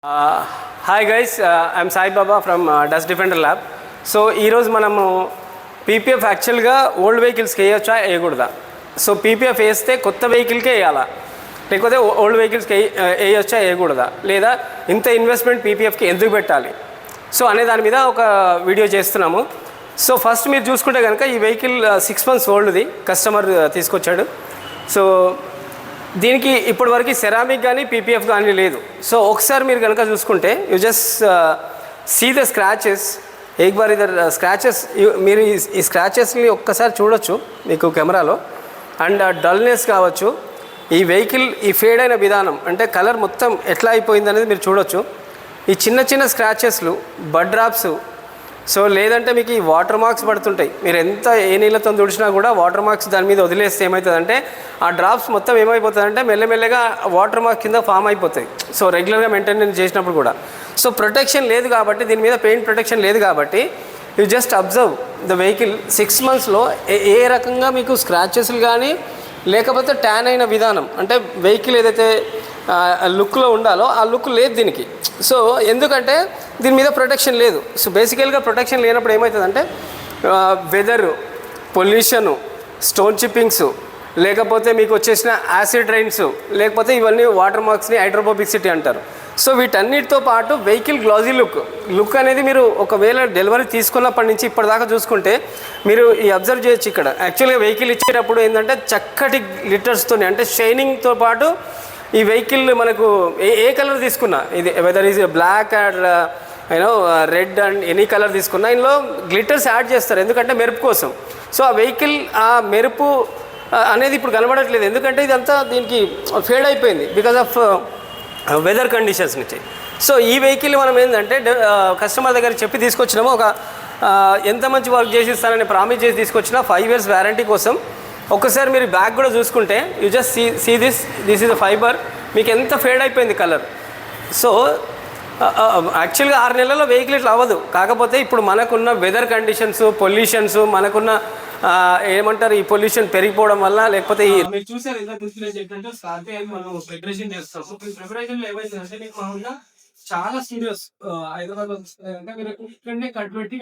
Hi guys, I'm Sai Baba from Dust Defender Lab. So ఈరోజు మనము PPF యాక్చువల్గా old వెహికల్స్కి వేయొచ్చా వేయకూడదా? So PPF వేస్తే కొత్త వెహికల్కే వేయాలా, లేకపోతే ఓల్డ్ వెహికల్స్కి వేయొచ్చా వేయకూడదా, లేదా ఇంత ఇన్వెస్ట్మెంట్ పీపీఎఫ్కి ఎందుకు పెట్టాలి, సో అనే దాని మీద ఒక వీడియో చేస్తున్నాము. సో ఫస్ట్ మీరు చూసుకుంటే కనుక ఈ వెహికల్ 6 months ఓల్డ్ది కస్టమర్ తీసుకొచ్చాడు. సో దీనికి ఇప్పటివరకు సెరామిక్ కానీ పీపీఎఫ్ కానీ లేదు. సో ఒకసారి మీరు కనుక చూసుకుంటే you just see the scratches, ఏక్ బార్ ఇదర్ స్క్రాచెస్, మీరు ఈ స్క్రాచెస్ని ఒక్కసారి చూడొచ్చు మీకు కెమెరాలో. అండ్ డల్నెస్ కావచ్చు, ఈ వెహికల్ ఈ ఫేడ్ అయిన విధానం అంటే కలర్ మొత్తం ఎట్లా అయిపోయింది అనేది మీరు చూడొచ్చు. ఈ చిన్న చిన్న స్క్రాచెస్లు, బడ్ డ్రాప్స్, సో లేదంటే మీకు ఈ వాటర్ మార్క్స్ పడుతుంటాయి. మీరు ఎంత ఏ నీళ్ళతో తుడిచినా కూడా వాటర్ మార్క్స్ దాని మీద వదిలేస్తే ఏమవుతుందంటే ఆ డ్రాప్స్ మొత్తం ఏమైపోతుందంటే మెల్లమెల్లగా వాటర్ మార్క్స్ కింద ఫామ్ అయిపోతాయి. సో రెగ్యులర్గా మెయింటెనెన్స్ చేసినప్పుడు కూడా. సో ప్రొటెక్షన్ లేదు కాబట్టి, దీని మీద పెయింట్ ప్రొటెక్షన్ లేదు కాబట్టి you just observe the vehicle 6 monthsలో ఏ రకంగా మీకు స్క్రాచెస్లు కానీ లేకపోతే ట్యాన్ అయిన విధానం, అంటే వెహికల్ ఏదైతే లుక్లో ఉండాలో ఆ లుక్ లేదు దీనికి. సో ఎందుకంటే దీని మీద ప్రొటెక్షన్ లేదు. సో బేసికల్గా ప్రొటెక్షన్ లేనప్పుడు ఏమవుతుందంటే వెదరు, పొల్యూషను, స్టోన్ చిప్పింగ్స్, లేకపోతే మీకు వచ్చేసిన యాసిడ్ రైన్స్, లేకపోతే ఇవన్నీ వాటర్ మార్క్స్ని హైడ్రోఫోబిసిటీ అంటారు. సో వీటన్నిటితో పాటు వెహికల్ గ్లాజీ లుక్ అనేది మీరు ఒకవేళ డెలివరీ తీసుకున్నప్పటి నుంచి ఇప్పటిదాకా చూసుకుంటే మీరు ఈ అబ్జర్వ్ చేయొచ్చు. ఇక్కడ యాక్చువల్గా వెహికల్ ఇచ్చేటప్పుడు ఏంటంటే చక్కటి గ్లిటర్స్తో, అంటే షైనింగ్తో పాటు ఈ వెహికల్ మనకు ఏ కలర్ తీసుకున్నా, ఇది whether is black and you know red and any colour తీసుకున్నా ఇందులో గ్లిటర్స్ యాడ్ చేస్తారు, ఎందుకంటే మెరుపు కోసం. సో ఆ వెహికల్ ఆ మెరుపు అనేది ఇప్పుడు కనబడట్లేదు, ఎందుకంటే ఇదంతా దీనికి ఫేడ్ అయిపోయింది బికాజ్ ఆఫ్ వెదర్ కండిషన్స్ నుంచి. సో ఈ వెహికల్ మనం ఏంటంటే కస్టమర్ దగ్గర చెప్పి తీసుకొచ్చినామో, ఒక ఎంత మంచి వర్క్ చేసి ఇస్తానని ప్రామిస్ చేసి తీసుకొచ్చినా 5 years వ్యారంటీ కోసం. ఒక్కసారి మీరు బ్యాగ్ కూడా చూసుకుంటే you just see this is the fibre, మీకు ఎంత ఫేడ్ అయిపోయింది కలర్. సో యాక్చువల్గా 6 నెలల్లో వెహికల్ ఇట్లా అవ్వదు. కాకపోతే ఇప్పుడు మనకున్న వెదర్ కండిషన్స్, పొల్యూషన్స్, మనకున్న ఏమంటారు ఈ పొల్యూషన్ పెరిగిపోవడం వల్ల, లేకపోతే మీరు చూసారు ఇలా ఏంటంటే స్కార్పియో మనం ప్రిపరేషన్ చేస్తాం. సో ఈ ప్రిపరేషన్లో ఏమైందంటే మీకు మామూలుగా చాలా స్టూడియోస్ హైదరాబాద్ అంటే మీరు ఇక్కడనే కట్ పెట్టి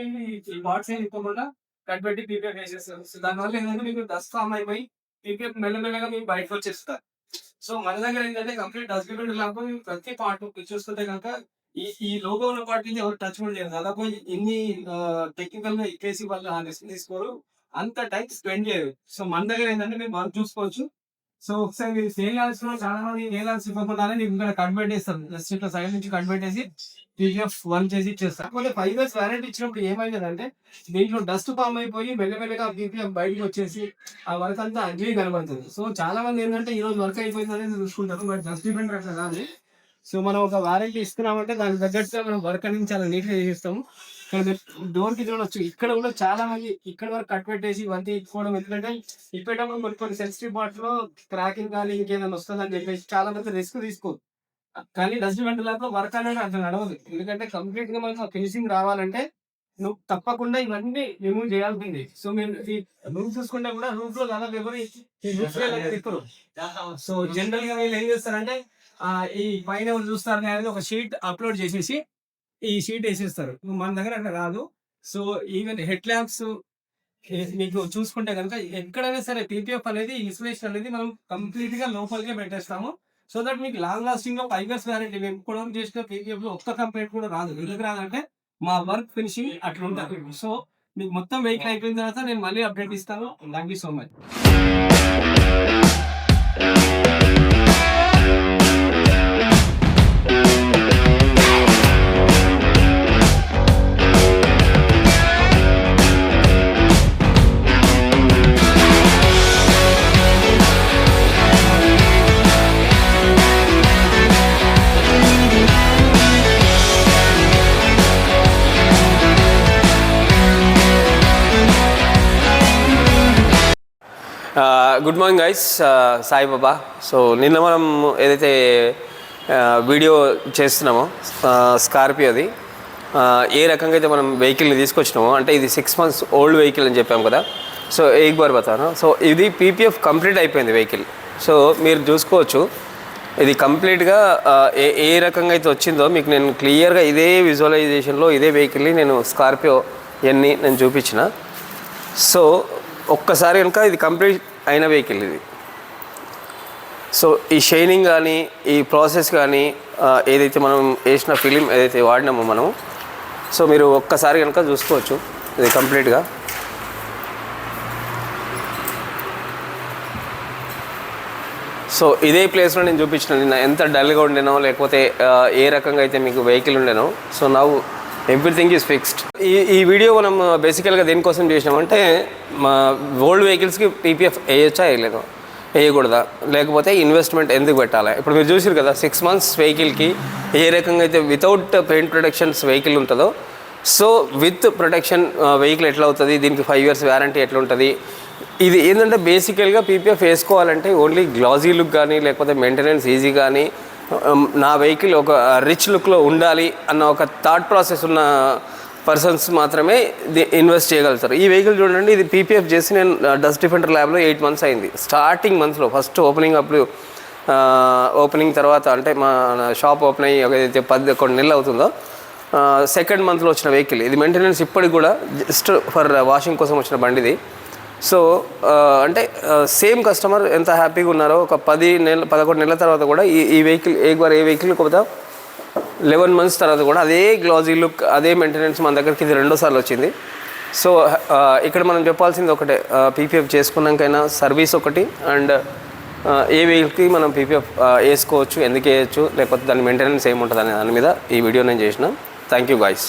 బాట్స్ ఏం ఇవ్వకుండా కట్ పెట్టి పీపీఎఫ్ వేసేస్తారు. సో దానివల్ల ఏంటంటే మీకు డస్ట్ ఫామ్ అయిపోయి పీపీఎఫ్ మెల్లమెల్లగా మీకు బయటకు వచ్చేస్తారు. సో మన దగ్గర ఏంటంటే కంప్లీట్ డస్ట్ బిన్ లేకపోతే ప్రతి పార్ట్ చూసుకుంటే కనుక ఈ లోగో ఉన్న పార్ట్ నుంచి ఎవరు టచ్ కూడా చేయరు. దాదాపు ఇన్ని టెక్నికల్ గా ఇక్కేసి వాళ్ళు ఆ రెస్ట్ తీసుకోరు, అంత టైం స్పెండ్ చేయరు. సో మన దగ్గర ఏంటంటే మీరు వర్క్ చూసుకోవచ్చు. సో ఒకసారి మీరు చేయాల్సిన చాలా మంది చేయాల్సి ఇవ్వకుండానే మీకు ఇక్కడ కట్ పెట్టేస్తారు, జస్ట్ ఇట్లా సైడ్ నుంచి కట్ పెట్టేసి పీపీఎఫ్ 1 చేసి ఇచ్చేస్తారు. కాకపోతే 5 years వ్యారంటీ ఇచ్చినప్పుడు ఏమైందంటే దీంట్లో డస్ట్ ఫామ్ అయిపోయి మెల్లమెల్లగా పీపీఎఫ్ బయటకు వచ్చేసి ఆ వర్క్ అంతా అగ్లీ కనబడుతుంది. సో చాలా మంది ఏంటంటే ఈ రోజు వర్క్ అయిపోయింది అనేది చూసుకుంటారు, బట్ డస్ట్ డిపెండ్ అట్లా కాదు. సో మనం ఒక వారంటీ ఇస్తున్నామంటే దానికి తగ్గట్టుగా మనం వర్క్ అనేది చాలా నీట్గా చేస్తాము. ఇక్కడ డోర్ కి చూడొచ్చు, ఇక్కడ కూడా చాలా మంది ఇక్కడ వరకు కట్ పెట్టేసి ఇవన్నీ ఇచ్చుకోవడం, ఎందుకంటే ఇప్పేటప్పుడు కొన్ని సెన్సిటివ్ పార్ట్స్ లో క్రాకింగ్ కానీ ఇంకేదైనా వస్తుంది అని చెప్పేసి చాలా మంది రిస్క్ తీసుకోదు. కానీ డస్ట్ వెంటలో వర్క్ అనేది అట్లా నడవదు, ఎందుకంటే కంప్లీట్ గా మనకు ఫినిషింగ్ రావాలంటే నువ్వు తప్పకుండా ఇవన్నీ రిమూవ్ చేయాల్సింది. సో మీరు రూమ్ చూసుకుంటే కూడా రూమ్ లో దాదాపు ఎవరు తిప్పరు. సో జనరల్ గా వీళ్ళు ఏం చేస్తారంటే ఈ పైన చూస్తారు అనేది ఒక షీట్ అప్లోడ్ చేసేసి ఈ షీట్ వేసేస్తారు. మన దగ్గర అట్లా కాదు. సో ఈవెన్ హెడ్ ల్యాంప్స్ మీకు చూసుకుంటే కనుక ఎక్కడైనా సరే పీపీఎఫ్ అనేది ఇన్సులేషన్ అనేది మనం కంప్లీట్ గా లోపలికే పెట్టేస్తాము. సో దట్ మీకు లాంగ్ లాస్టింగ్ లో 5 years వ్యారంటీ. మేము కూడా చేసిన పీపీఎఫ్ లో ఒక్క కంప్లైంట్ కూడా రాదు. ఎందుకు రాదంటే మా వర్క్ ఫినిషింగ్ అట్లా ఉంటుంది. సో మీకు మొత్తం వెహికల్ అయిపోయిన తర్వాత నేను మళ్ళీ అప్డేట్ ఇస్తాను. Thank you so much. Good morning guys, Saibaba. So నిన్న మనం ఏదైతే వీడియో చేస్తున్నామో స్కార్పియోది ఏ రకంగా అయితే మనం వెహికల్ని తీసుకొచ్చినామో, అంటే ఇది 6 months ఓల్డ్ వెహికల్ అని చెప్పాము కదా. సో ఏక్ బార్ బతాను. సో ఇది పీపీఎఫ్ కంప్లీట్ అయిపోయింది వెహికల్. సో మీరు చూసుకోవచ్చు ఇది కంప్లీట్గా ఏ రకంగా అయితే వచ్చిందో మీకు నేను క్లియర్గా ఇదే విజువలైజేషన్లో ఇదే వెహికల్ని నేను స్కార్పియో ఎన్ని నేను చూపించిన. సో ఒక్కసారి కనుక ఇది కంప్లీట్ అయిన వెహికల్ ఇది. సో ఈ షైనింగ్ కానీ ఈ ప్రాసెస్ కానీ ఏదైతే మనం వేసిన ఫిలిం ఏదైతే వాడినామో మనం, సో మీరు ఒక్కసారి కనుక చూసుకోవచ్చు ఇది కంప్లీట్గా. సో ఇదే ప్లేస్లో నేను చూపించిన నిన్న ఎంత డల్గా ఉండేనో, లేకపోతే ఏ రకంగా అయితే మీకు వెహికల్ ఉండేనో. So now everything is fixed. ఈ వీడియో మనం బేసికల్గా దేనికోసం చేసినామంటే, మా ఓల్డ్ వెహికల్స్కి పీపీఎఫ్ వేయచ్చా వేయలేదు, వేయకూడదా, లేకపోతే ఇన్వెస్ట్మెంట్ ఎందుకు పెట్టాలి. ఇప్పుడు మీరు చూసారు కదా 6 months వెహికల్కి ఏ రకంగా అయితే వితౌట్ పెయింట్ ప్రొటెక్షన్స్ వెహికల్ ఉంటుందో, సో విత్ ప్రొటెక్షన్ వెహికల్ ఎట్లా అవుతుంది, దీనికి 5 years వ్యారంటీ ఎట్లా ఉంటుంది. ఇది ఏంటంటే బేసికల్గా పీపీఎఫ్ వేసుకోవాలంటే ఓన్లీ గ్లాజీ లుక్ కానీ, లేకపోతే మెయింటెనెన్స్ ఈజీ కానీ, నా వెహికల్ ఒక రిచ్ లుక్లో ఉండాలి అన్న ఒక థాట్ ప్రాసెస్ ఉన్న పర్సన్స్ మాత్రమే ఇన్వెస్ట్ చేయగలుగుతారు. ఈ వెహికల్ చూడండి, ఇది పీపీఎఫ్ చేసి నేను డస్ట్ డిఫెండర్ ల్యాబ్లో 8 months అయింది. స్టార్టింగ్ మంత్స్లో ఫస్ట్ ఓపెనింగ్ తర్వాత అంటే మా షాప్ ఓపెన్ అయ్యి ఏదైతే 11 నెలలు అవుతుందో, 2nd monthలో వచ్చిన వెహికల్ ఇది. మెయింటెనెన్స్ ఇప్పటికి కూడా జస్ట్ ఫర్ వాషింగ్ కోసం వచ్చిన బండి ఇది. సో అంటే సేమ్ కస్టమర్ ఎంత హ్యాపీగా ఉన్నారో ఒక 11 నెలల తర్వాత కూడా ఈ వెహికల్ ఏ వెహికల్ కొద్దిగా 11 months తర్వాత కూడా అదే గ్లాజీ లుక్, అదే మెయింటెనెన్స్ మన దగ్గరికి ఇది 2వ సార్లు వచ్చింది. సో ఇక్కడ మనం చెప్పాల్సింది ఒకటే, పీపీఎఫ్ చేసుకున్నాకైనా సర్వీస్ ఒకటి, అండ్ ఏ వెహికల్కి మనం పీపీఎఫ్ వేసుకోవచ్చు, ఎందుకు వేయచ్చు, లేకపోతే దాని మెయింటెనెన్స్ ఏముంటుంది అనే దాని మీద ఈ వీడియో నేను చేసిన. Thank you guys.